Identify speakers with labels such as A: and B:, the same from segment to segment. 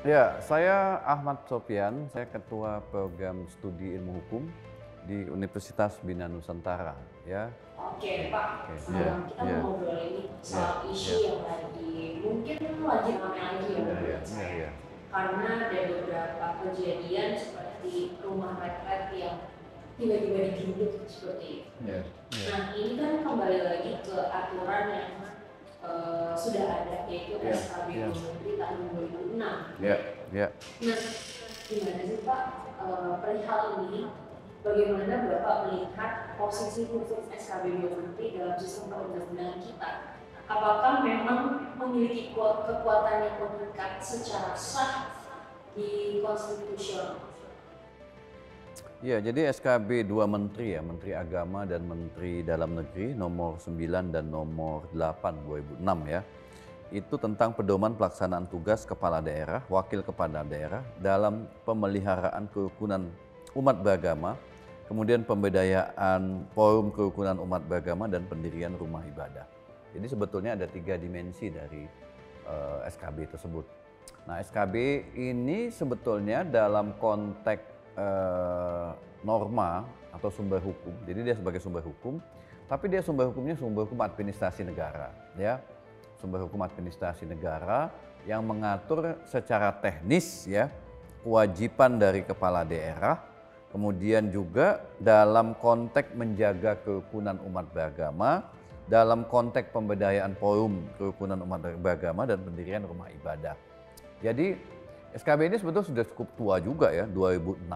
A: Ya, saya Ahmad Sopyan, saya Ketua Program Studi Ilmu Hukum di Universitas Bina Nusantara, ya.
B: Oke, Pak.
A: Oke, ya,
B: Kita
A: ya,
B: mau ngobrol ini
A: ya,
B: soal
A: ya,
B: isu yang mungkin lagi ramai lagi ya
A: ya, ya,
B: menurut
A: ya,
B: saya.
A: ya,
B: Karena ada beberapa kejadian seperti rumah retret yang tiba-tiba digeruduk seperti itu.
A: ya, ya,
B: Nah, ini kan kembali lagi ke aturan yang sudah ada, yaitu
A: ya,
B: SKB
A: ya,
B: Menteri tahun 2006.
A: ya, ya.
B: Nah, gimana sih Pak perihal ini? Bagaimana Bapak melihat posisi khusus SKB 2 Menteri dalam sistem perundang-undangan kita? Apakah memang memiliki kekuatan yang mengikat secara sah di konstitusional?
A: Ya, jadi SKB 2 Menteri ya, Menteri Agama dan Menteri Dalam Negeri nomor 9 dan nomor 8 2006 ya. Itu tentang pedoman pelaksanaan tugas kepala daerah, wakil kepala daerah dalam pemeliharaan kerukunan umat beragama, kemudian pemberdayaan forum kerukunan umat beragama dan pendirian rumah ibadah. Jadi sebetulnya ada 3 dimensi dari SKB tersebut. Nah, SKB ini sebetulnya dalam konteks norma atau sumber hukum, jadi dia sebagai sumber hukum, tapi dia sumber hukumnya sumber hukum administrasi negara, ya, sumber hukum administrasi negara yang mengatur secara teknis ya kewajiban dari kepala daerah, kemudian juga dalam konteks menjaga kerukunan umat beragama, dalam konteks pemberdayaan forum kerukunan umat beragama dan pendirian rumah ibadah. Jadi SKB ini sebetulnya sudah cukup tua juga ya, 2006,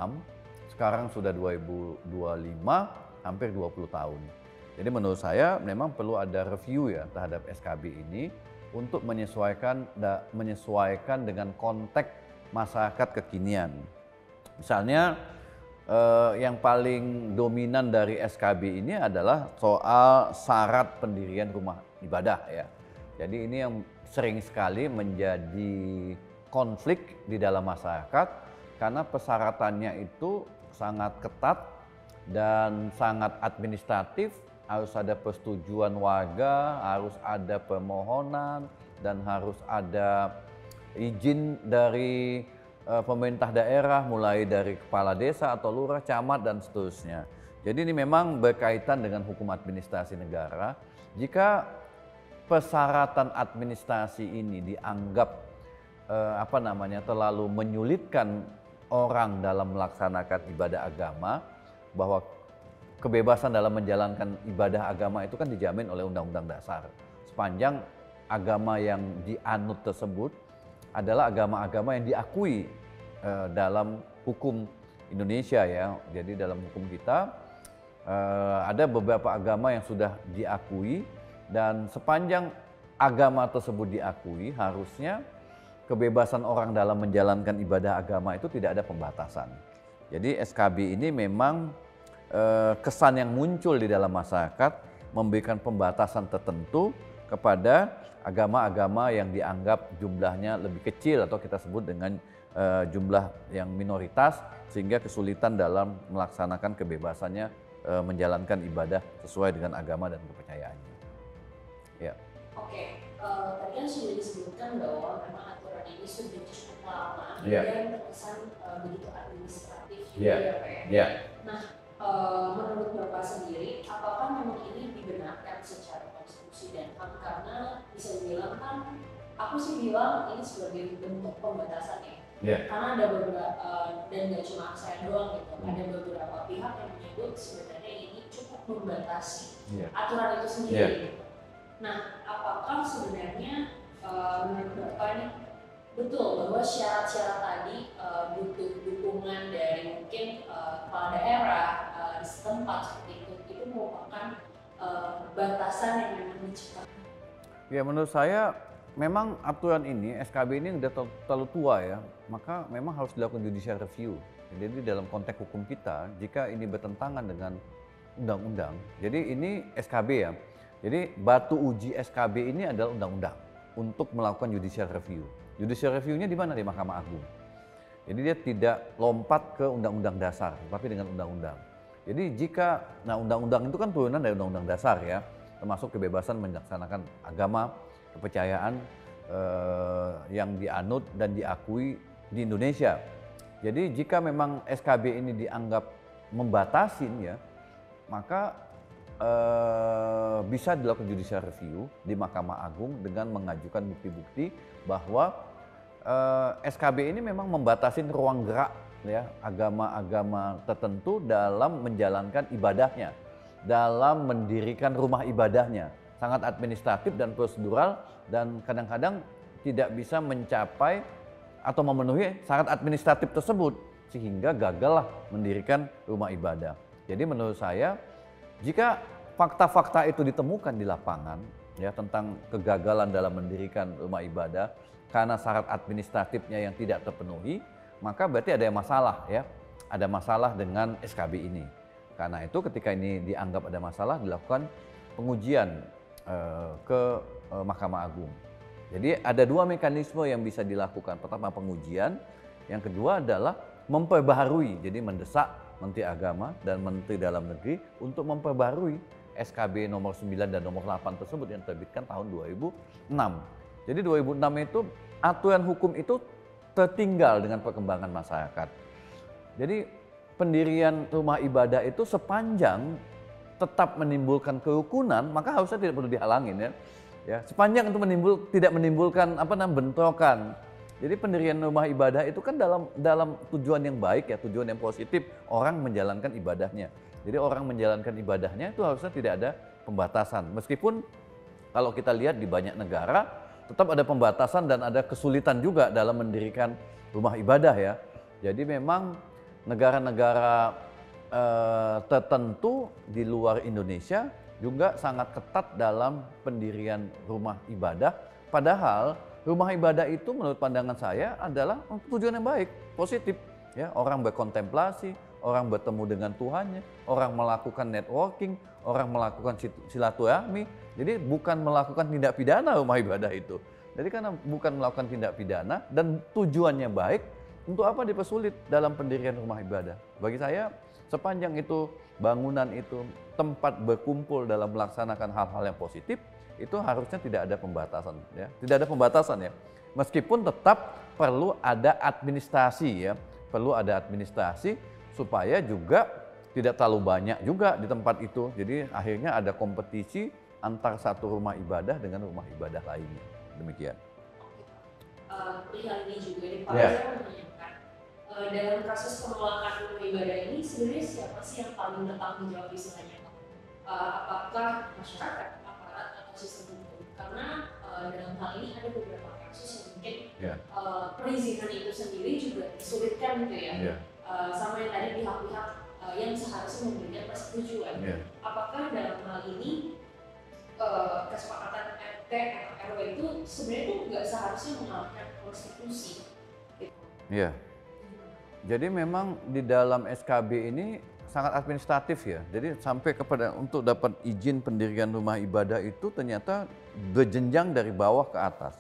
A: sekarang sudah 2025, hampir 20 tahun. Jadi menurut saya memang perlu ada review ya terhadap SKB ini untuk menyesuaikan dengan konteks masyarakat kekinian. Misalnya yang paling dominan dari SKB ini adalah soal syarat pendirian rumah ibadah ya. Jadi ini yang sering sekali menjadi konflik di dalam masyarakat karena persyaratannya itu sangat ketat dan sangat administratif, harus ada persetujuan warga, harus ada permohonan, dan harus ada izin dari pemerintah daerah, mulai dari kepala desa atau lurah, camat, dan seterusnya. Jadi ini memang berkaitan dengan hukum administrasi negara. Jika persyaratan administrasi ini dianggap terlalu menyulitkan orang dalam melaksanakan ibadah agama, bahwa kebebasan dalam menjalankan ibadah agama itu kan dijamin oleh Undang-Undang Dasar. Sepanjang agama yang dianut tersebut adalah agama-agama yang diakui dalam hukum Indonesia ya. Jadi dalam hukum kita ada beberapa agama yang sudah diakui, dan sepanjang agama tersebut diakui, harusnya kebebasan orang dalam menjalankan ibadah agama itu tidak ada pembatasan. Jadi SKB ini memang kesan yang muncul di dalam masyarakat memberikan pembatasan tertentu kepada agama-agama yang dianggap jumlahnya lebih kecil atau kita sebut dengan jumlah yang minoritas, sehingga kesulitan dalam melaksanakan kebebasannya menjalankan ibadah sesuai dengan agama dan kepercayaannya. Ya.
B: Oke, tadi kan sudah disebutkan bahwa memang aturan ini sudah cukup lama
A: dan
B: terkesan begitu administratif juga
A: ya
B: Pak ya.
A: Ya.
B: Nah, menurut Bapak sendiri, apakah memang ini dibenarkan secara konstitusi dan HAM? Karena bisa dibilang kan, aku sih bilang ini sebagai bentuk pembatasan ya. Karena ada beberapa, dan nggak cuma saya doang gitu, ada beberapa pihak yang menyebut sebenarnya ini cukup membatasi aturan itu sendiri. Nah, apakah sebenarnya menurut Bapak ini betul bahwa syarat-syarat tadi butuh dukungan dari mungkin kepala daerah di setempat seperti itu merupakan batasan yang memang diciptakan?
A: Ya, menurut saya memang aturan ini, SKB ini udah terlalu tua ya, maka memang harus dilakukan judicial review. Jadi dalam konteks hukum kita, jika ini bertentangan dengan undang-undang, jadi ini SKB ya, jadi batu uji SKB ini adalah undang-undang untuk melakukan judicial review. Judicial review-nya di mana? Di Mahkamah Agung. Jadi dia tidak lompat ke undang-undang dasar, tapi dengan undang-undang. Jadi undang-undang itu kan turunan dari undang-undang dasar ya, termasuk kebebasan melaksanakan agama, kepercayaan, yang dianut dan diakui di Indonesia. Jadi jika memang SKB ini dianggap membatasin ya, maka bisa dilakukan judicial review di Mahkamah Agung dengan mengajukan bukti-bukti bahwa SKB ini memang membatasin ruang gerak ya agama-agama tertentu dalam menjalankan ibadahnya, dalam mendirikan rumah ibadahnya. Sangat administratif dan prosedural dan kadang-kadang tidak bisa mencapai atau memenuhi syarat administratif tersebut sehingga gagallah mendirikan rumah ibadah. Jadi menurut saya jika fakta-fakta itu ditemukan di lapangan ya tentang kegagalan dalam mendirikan rumah ibadah karena syarat administratifnya yang tidak terpenuhi, maka berarti ada yang masalah ya. Ada masalah dengan SKB ini. Karena itu ketika ini dianggap ada masalah dilakukan pengujian ke Mahkamah Agung. Jadi ada dua mekanisme yang bisa dilakukan. Pertama pengujian, yang kedua adalah memperbaharui. Jadi mendesak Menteri Agama dan Menteri Dalam Negeri untuk memperbaharui SKB nomor 9 dan nomor 8 tersebut yang terbitkan tahun 2006. Jadi 2006 itu aturan hukum itu tertinggal dengan perkembangan masyarakat. Jadi pendirian rumah ibadah itu sepanjang tetap menimbulkan kerukunan, maka harusnya tidak perlu dihalangin ya. Ya, sepanjang itu tidak menimbulkan bentrokan. Jadi pendirian rumah ibadah itu kan dalam tujuan yang baik ya, tujuan yang positif, orang menjalankan ibadahnya. Jadi orang menjalankan ibadahnya itu harusnya tidak ada pembatasan. Meskipun kalau kita lihat di banyak negara tetap ada pembatasan dan ada kesulitan juga dalam mendirikan rumah ibadah ya. Jadi memang negara-negara tertentu di luar Indonesia juga sangat ketat dalam pendirian rumah ibadah. Padahal rumah ibadah itu menurut pandangan saya adalah tujuan yang baik, positif. Ya, orang berkontemplasi, orang bertemu dengan Tuhannya, orang melakukan networking, orang melakukan silaturahmi. Jadi bukan melakukan tindak pidana rumah ibadah itu. Jadi karena bukan melakukan tindak pidana dan tujuannya baik, untuk apa dipersulit dalam pendirian rumah ibadah? Bagi saya sepanjang itu bangunan itu tempat berkumpul dalam melaksanakan hal-hal yang positif, itu harusnya tidak ada pembatasan ya. Tidak ada pembatasan ya. Meskipun tetap perlu ada administrasi ya. Perlu ada administrasi supaya juga tidak terlalu banyak juga di tempat itu. Jadi akhirnya ada kompetisi antar satu rumah ibadah dengan rumah ibadah lainnya. Demikian.
B: Perihal ini juga nih Pak, saya menanyakan dalam kasus penolakan rumah ibadah ini sebenarnya siapa sih yang paling bertanggung jawab istilahnya Pak? Apakah masyarakat, aparat, atau sistem hukum? Karena dalam hal ini ada beberapa kasus yang mungkin perizinan itu sendiri juga disulitkan gitu ya. Sama yang tadi pihak-pihak yang seharusnya memberikan persetujuan. Apakah dalam hal ini kesepakatan RT atau RW itu sebenarnya itu nggak seharusnya mengalahkan konstitusi?
A: Iya. Jadi memang di dalam SKB ini sangat administratif ya. Jadi sampai kepada untuk dapat izin pendirian rumah ibadah itu ternyata berjenjang dari bawah ke atas.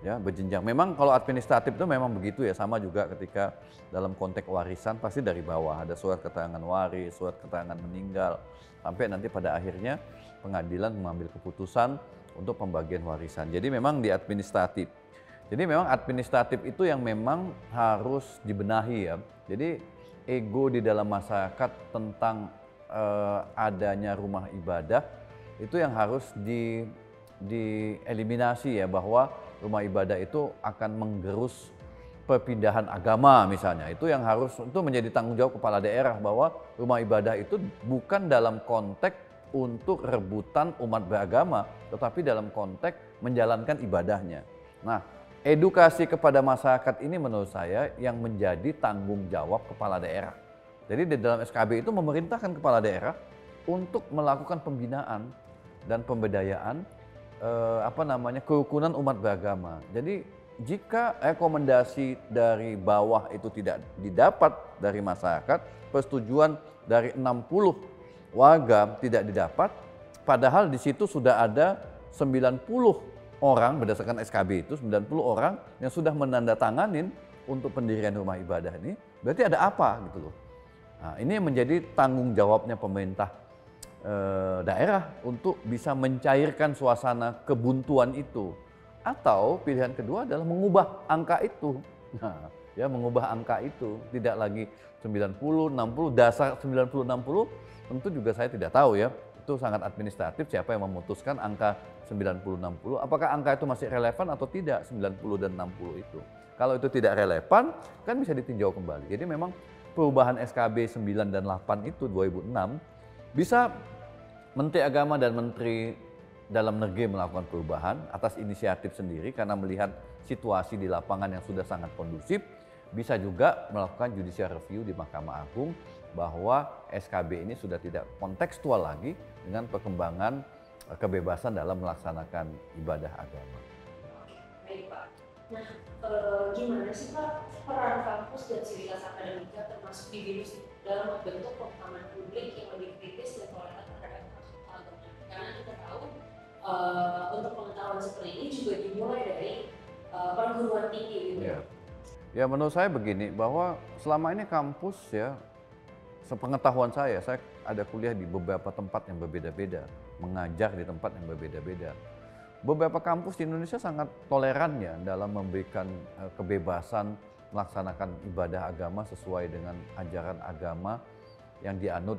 A: Ya, berjenjang. Memang kalau administratif itu memang begitu ya, sama juga ketika dalam konteks warisan pasti dari bawah ada surat keterangan waris, surat keterangan meninggal, sampai nanti pada akhirnya pengadilan mengambil keputusan untuk pembagian warisan. Jadi memang di administratif. Jadi memang administratif itu yang memang harus dibenahi ya. Jadi ego di dalam masyarakat tentang adanya rumah ibadah itu yang harus dieliminasi ya, bahwa rumah ibadah itu akan menggerus perpindahan agama misalnya. Itu yang harus itu menjadi tanggung jawab kepala daerah, bahwa rumah ibadah itu bukan dalam konteks untuk rebutan umat beragama, tetapi dalam konteks menjalankan ibadahnya. Nah, edukasi kepada masyarakat ini menurut saya yang menjadi tanggung jawab kepala daerah. Jadi di dalam SKB itu memerintahkan kepala daerah untuk melakukan pembinaan dan pemberdayaan kerukunan umat beragama. Jadi jika rekomendasi dari bawah itu tidak didapat dari masyarakat, persetujuan dari 60 warga tidak didapat, padahal di situ sudah ada 90 orang berdasarkan SKB itu, 90 orang yang sudah menandatanganin untuk pendirian rumah ibadah ini, berarti ada apa gitu loh. Nah, ini yang menjadi tanggung jawabnya pemerintah daerah untuk bisa mencairkan suasana kebuntuan itu, Atau pilihan kedua adalah mengubah angka itu. Nah, ya mengubah angka itu, tidak lagi 90, 60, dasar 90, 60 tentu juga saya tidak tahu ya. Itu sangat administratif siapa yang memutuskan angka 90, 60. Apakah angka itu masih relevan atau tidak 90 dan 60 itu. Kalau itu tidak relevan kan bisa ditinjau kembali. Jadi memang perubahan SKB 9 dan 8 itu 2006 bisa Menteri Agama dan Menteri Dalam Negeri melakukan perubahan atas inisiatif sendiri karena melihat situasi di lapangan yang sudah sangat kondusif, bisa juga melakukan judicial review di Mahkamah Agung bahwa SKB ini sudah tidak kontekstual lagi dengan perkembangan kebebasan dalam melaksanakan ibadah agama.
B: Baik Pak. Nah, gimana sih Pak peran kampus dan sivitas akademika termasuk di BINUS dalam membentuk pemahaman publik yang lebih kritis dan toleran terhadap hak agama? Karena kita tahu untuk pengetahuan seperti ini juga dimulai dari perguruan tinggi gitu.
A: Ya menurut saya begini, bahwa selama ini kampus ya, sepengetahuan saya ada kuliah di beberapa tempat yang berbeda-beda, mengajar di tempat yang berbeda-beda. Beberapa kampus di Indonesia sangat toleran ya dalam memberikan kebebasan melaksanakan ibadah agama sesuai dengan ajaran agama yang dianut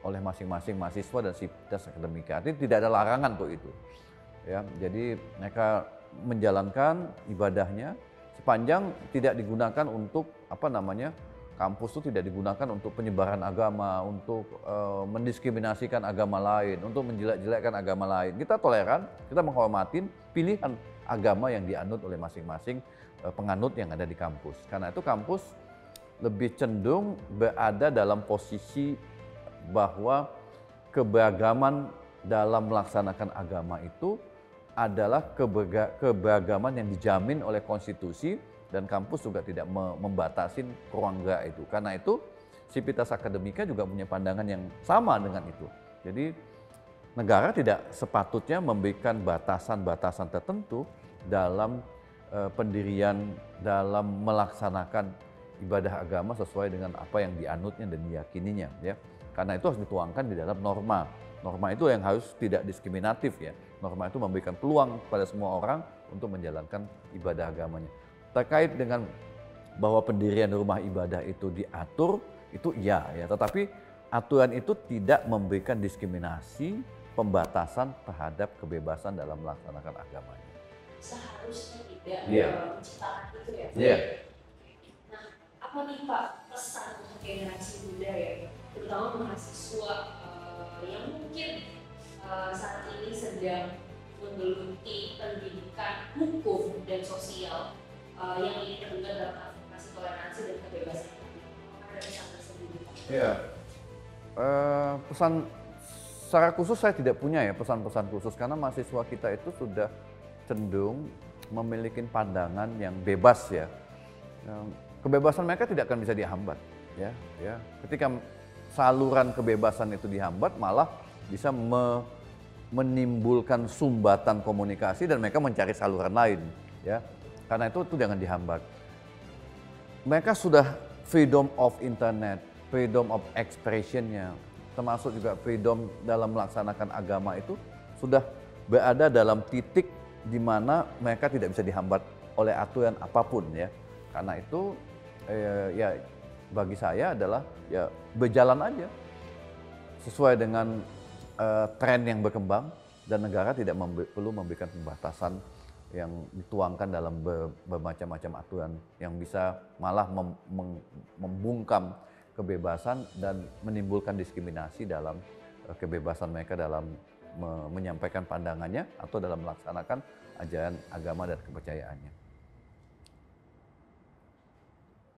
A: oleh masing-masing mahasiswa dan sivitas akademika. Artinya tidak ada larangan untuk itu. Ya, jadi mereka menjalankan ibadahnya sepanjang tidak digunakan untuk kampus itu tidak digunakan untuk penyebaran agama, untuk mendiskriminasikan agama lain, untuk menjelek-jelekkan agama lain. Kita toleran, kita menghormati pilihan agama yang dianut oleh masing-masing penganut yang ada di kampus. Karena itu kampus lebih cenderung berada dalam posisi bahwa keberagaman dalam melaksanakan agama itu adalah keberagaman yang dijamin oleh konstitusi dan kampus juga tidak membatasi ruang gerak itu. Karena itu sivitas akademika juga punya pandangan yang sama dengan itu. Jadi negara tidak sepatutnya memberikan batasan-batasan tertentu dalam pendirian, dalam melaksanakan ibadah agama sesuai dengan apa yang dianutnya dan diyakininya ya. Karena itu harus dituangkan di dalam norma. Norma itu yang harus tidak diskriminatif ya. Norma itu memberikan peluang kepada semua orang untuk menjalankan ibadah agamanya. Terkait dengan bahwa pendirian rumah ibadah itu diatur, itu iya ya. Tetapi aturan itu tidak memberikan diskriminasi, pembatasan terhadap kebebasan dalam melaksanakan agamanya.
B: Seharusnya tidak menciptakan itu ya.
A: Iya.
B: Nah, apa nih Pak pesan untuk generasi muda ya, terutama mahasiswa yang mungkin saat ini sedang menggeluti pendidikan hukum dan sosial yang ingin terlibat dalam advokasi toleransi dan kebebasan. Ada pesan tersebut?
A: Iya. Pesan secara khusus saya tidak punya ya pesan-pesan khusus karena mahasiswa kita itu sudah cenderung memiliki pandangan yang bebas ya. Kebebasan mereka tidak akan bisa dihambat ya. Ketika saluran kebebasan itu dihambat malah bisa menimbulkan sumbatan komunikasi dan mereka mencari saluran lain ya. Karena itu jangan dihambat. Mereka sudah freedom of internet, freedom of expression-nya, termasuk juga freedom dalam melaksanakan agama itu sudah berada dalam titik di mana mereka tidak bisa dihambat oleh aturan apapun ya. Karena itu ya bagi saya adalah ya berjalan aja sesuai dengan tren yang berkembang dan negara tidak perlu memberikan pembatasan yang dituangkan dalam bermacam-macam aturan yang bisa malah membungkam kebebasan dan menimbulkan diskriminasi dalam kebebasan mereka dalam menyampaikan pandangannya atau dalam melaksanakan ajaran agama dan kepercayaannya.